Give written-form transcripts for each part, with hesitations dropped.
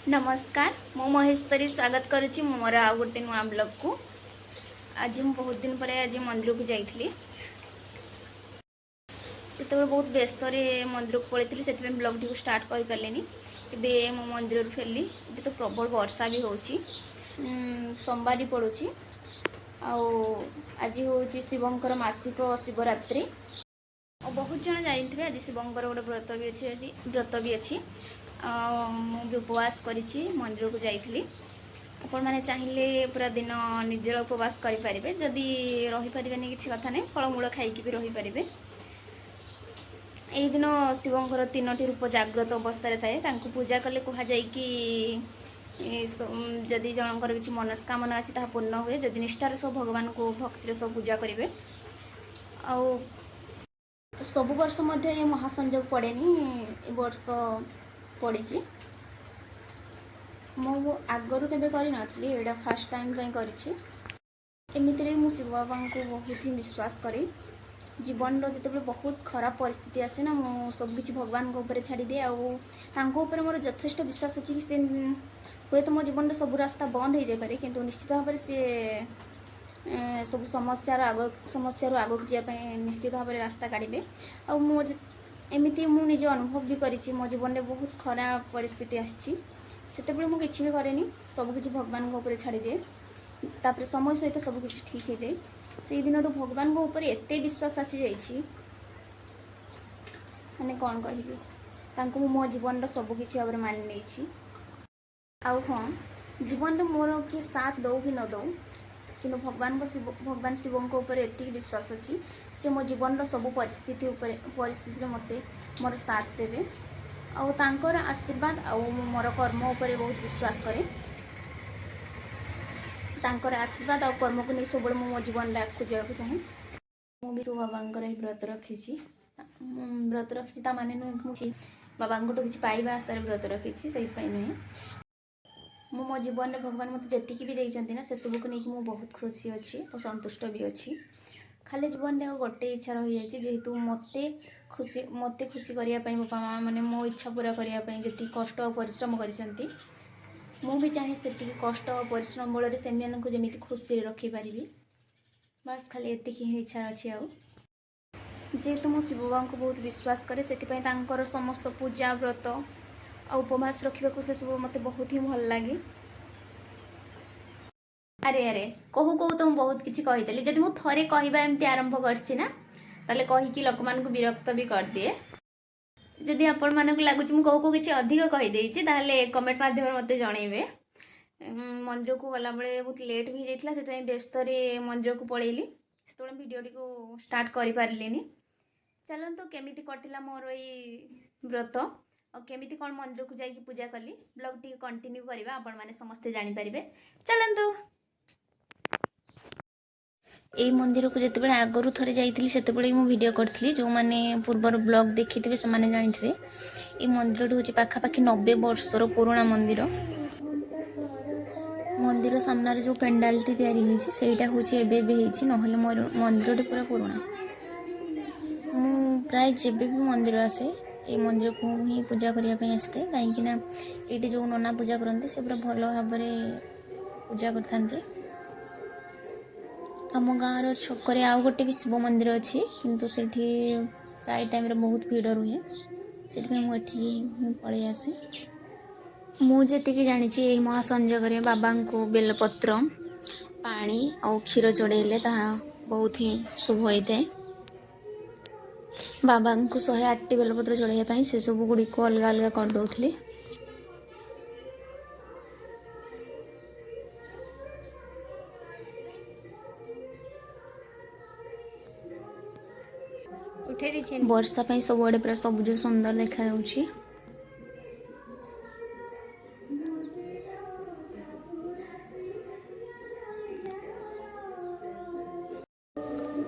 नमस्कार मु महेश्वरी स्वागत करुच्ची मोर आ गोटे नुआ ब्लॉग को। आज मु बहुत दिन पर आज मंदिर को जाइली से बहुत व्यस्त मंदिर को पड़े से ब्लॉग टी स्टार्ट कर पारे। एबे मो मंदिर फेरली ये तो प्रबल वर्षा भी होची सोमवार पड़ू आज हूँ शिवंकर मासिक शिवरात्रि और बहुत जन जानते आज शिवंकर गोटे व्रत भी अच्छी मुझे उपवास करी मंदिर को जाइली। आपण मैंने चाहिए पूरा दिन निर्जल उपवास करें जदि रहीपर किसी कथा नहीं फलमूल खाइकी भी रहीपर। यही दिन शिवंकर 3टी रूप जाग्रत अवस्था थाए पूजा कले कहुए कि जदि जनकर किसी मनस्कामना अच्छी पूर्ण हुए जदि निष्ठार सब भगवान को भक्तिर सब पूजा करेंगे। सब वर्ष मध्य ये महासंजोग पड़ेनी वर्ष पड़ी मु आगरू के करी एटा फास्ट टाइम करी। एमती मु शिव बाबा को बहुत ही विश्वास करी। जीवन जो बहुत खराब परिस्थिति आसे ना मु सबकि भगवान को ऊपर छाड़ी दिए आपर मोर यथेष्ट विश्वास अच्छी कि सी हे तो मो जीवन सब रास्ता बंद हो जाए कि निश्चित भाव में सी सब समस्या आग जावाई निश्चित भाव में रास्ता काढ़े। एमती मुझे अनुभव भी करी मो जीवन में बहुत खराब परिस्थिति आसी मुझे किसी भी करेनि सबकि भगवान को ऊपर छाड़ी दिए तापर समय सहित सबकि ठीक हो जाए। से दिन भगवान को ऊपर एत विश्वास आसी जाइए माने कौन कहि मो जीवन सबकि भाव में मानि नहीं। हाँ जीवन में मोर किए साथ दौ भी न दौ कि भगवान शिव ऊपर एति विश्वास अच्छी से मो जीवन सब परिस्थिति मत मोर साथ देवे और आशीर्वाद मोर कर्म उपर बहुत विश्वास करे आशीर्वाद और कर्म को नहीं सब मो जीवन आगे जावाक चाहे। मुझे शिव बाबा व्रत रखी माने नुहे बाबा किसी पाइबा आशार व्रत रखी से नुहे मो जीवन में भगवान मत जी भी देखते ना से सब को लेकिन बहुत खुशी अच्छी और संतुष्ट भी अच्छी। खाली जीवन में गोटे इच्छा रही जाए जेहेतु मत खुशी करने बापा माँ मैंने मो इच्छा पूरा करने जी कष्ट और परिश्रम कर भी चाहे से कष्ट और परिश्रम बल से जमी खुशी रखिपारि बस खाली एति ही इच्छा अच्छी। जेहेतु मो शिव बाबा को बहुत विश्वास करे से समस्त पूजा व्रत और उपवास रखा से सब मत बहुत ही भल लगे। अरे कहू कहू तो बहुत किसी कहीदेली जब मुझे थे कहवा एमती आरंभ करना ताले कहीकि लोक मान को विरक्त भी कर दिए। जदि आपण मानक लगुच मु कहू किसी अधिक कहीदे ताले कमेंट माध्यम मत जनइबे। मंदिर को गला बेले बहुत लेट भी जाइए से व्यस्त मंदिर को पलैली से भिडियोटी को स्टार्ट कर पारे। चलतु केमिति कटिला मोर ये व्रत और केमिति कौन मंदिर को जाकि पूजा कली ब्लॉग टी कंटिन्यू करवा आपण माने समस्ते जानि परिबे। चलंतु ए मंदिर को जिते आगरू थे जाइली से वीडियो करी जो मैंने पूर्वर ब्लॉग देखी थे से जानी थे। ये मंदिर हूँ पाखापाखि 90 वर्षर पुराना मंदिर। मंदिर सामने जो पेंडालटी तैयारी हूँ ना मोर मंदिर पूरा पुराना। प्राय जब भी मंदिर आसे ये मंदिर को ही पूजा करने आसते कहीं ये जो नना पूजा करते से पूरा भल भाव पूजा करते। आम गाँव छकरे आउ गोटे भी शिव मंदिर अच्छी किंतु से प्राय टाइम बहुत भीड़ रुहे से मुझे पलि आसे। मुझे जानी यही महासंजोग बाबा को बेलपत्र पानी और क्षीर चढ़ेले बहुत ही शुभ होता है। बाबा को 108 बेलपत्र चढ़ाई से सब गुड़ी को अलग अलग करदे। वर्षा सब आड़े पूरा सबुज सुंदर देखा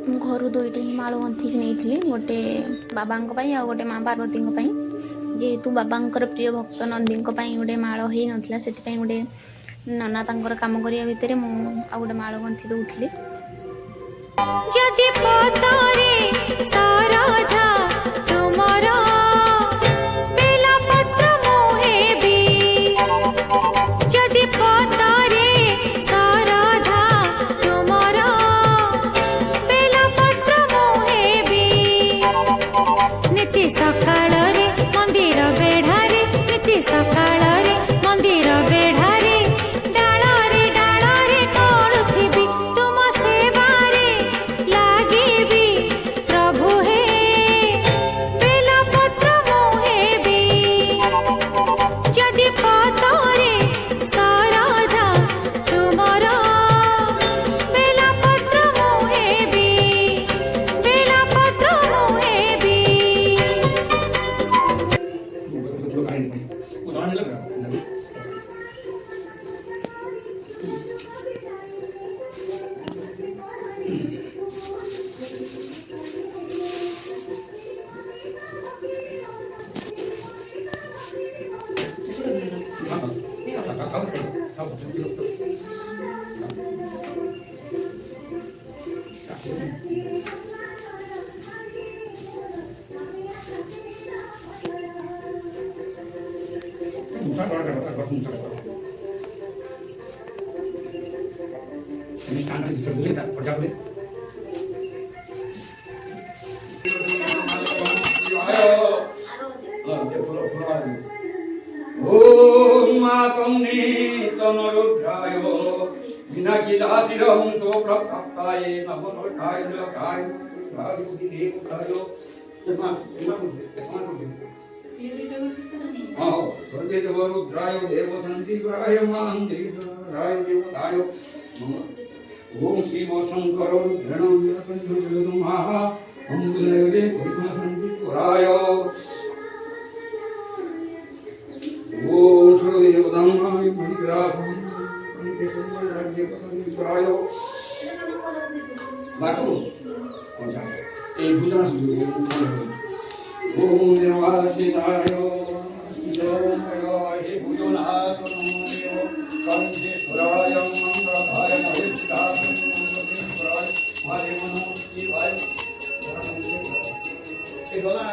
घर 2टी ही माल गंथिक नहीं गोटे बाबा आ गोटे माँ पार्वती जेहेतु बाबा प्रिय भक्त नंदी गोटे माल हो नाला से गोटे नना तांकर काम करिया भितर मु आ गोटे माल गंथि दउथली। जदि पतरे साराधा तुमरा बेला पत्र मोहे भी Ini standar bisa beli tak? Pajak beli. Om Makamni Tanarudrayo Vinakidatirahum Sopraptaye Namanotay Lakay Radhudi Devayo Rudrayo Deva Sandivayo Mandirayo Devatayo Om Shiva Shankaro Rudranam Yakanjurudamaha Om Gulade Purima Sandipurayo Om Surya Dhamma Manigraham Puraya Baru এই ভুজনা শুরু ওম দেবাশিতায় হে ভুজনা কঞ্চে সুরায় মন্ত্রভায় মহেশায় মারে মনো শিবায় এই বলা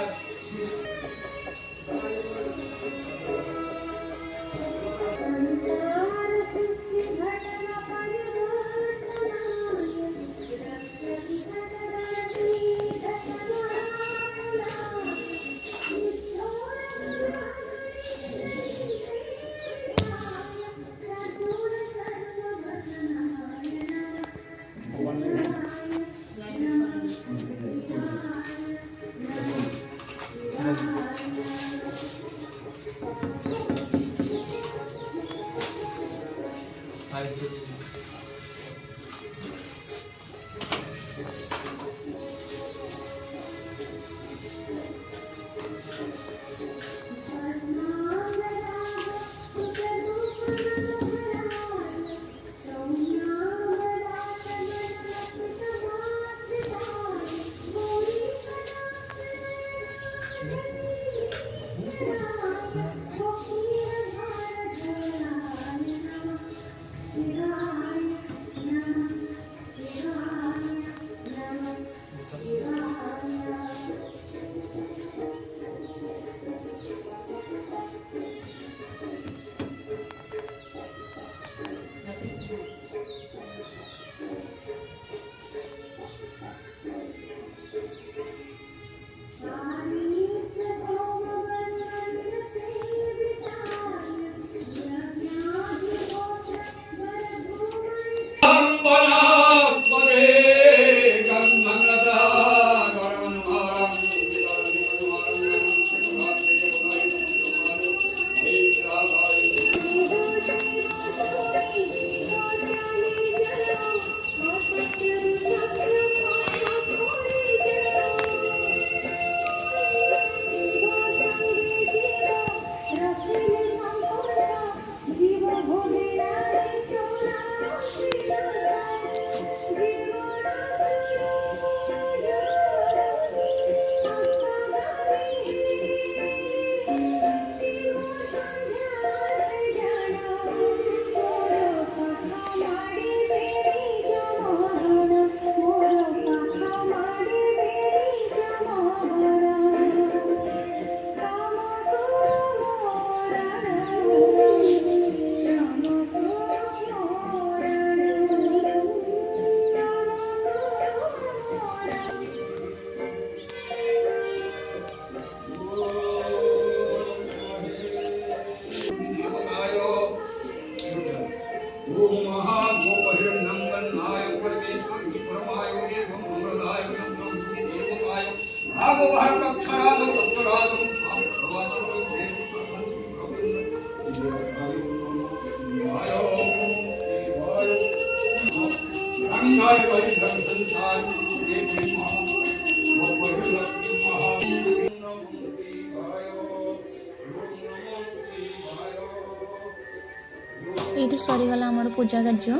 ये सरीगला आमर पूजा कार्य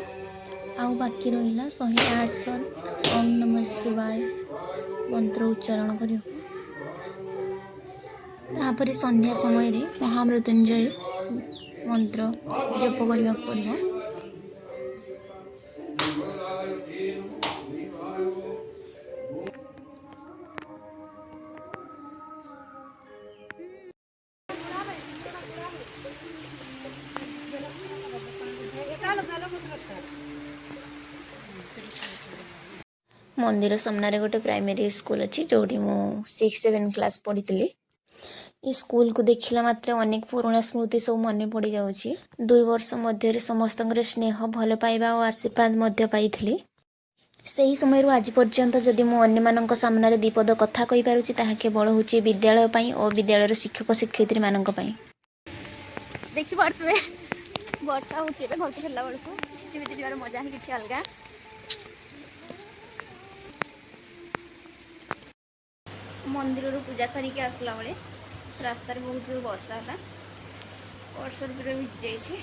आउ बाकी रहा 108 थर ओम नमः शिवाय मंत्र उच्चारण कर तापर संध्या समय रे महामृत्युंजय मंत्र जप करने पड़ो। मंदिर सामने गोटे प्राइमरी स्कूल अच्छी जोटी मु 6-7 क्लास पढ़ी थी। ये स्कूल को देखला मात्र अनेक पुराणा स्मृति सब मन पड़ जाऊँगी। 2 वर्ष मध्य समस्त स्नेह भल पाइबा और आशीर्वाद मध्य पाई से ही समय आज पर्यंत जदि मुझे सामने दीपद कथा कही पारुछि ताहा केवल होची विद्यालय पई और विद्यालय शिक्षक शिक्षयित्री मानक पई। देखि पारतुए वर्षा होची ए घर को फेरला बळकु चिमिति जिबार मजा ही किछि अलगा। मंदिर पूजा सारिके आसला बेले रास्तार बहुत जोर वर्षा था वर्षा भिजी जाइए।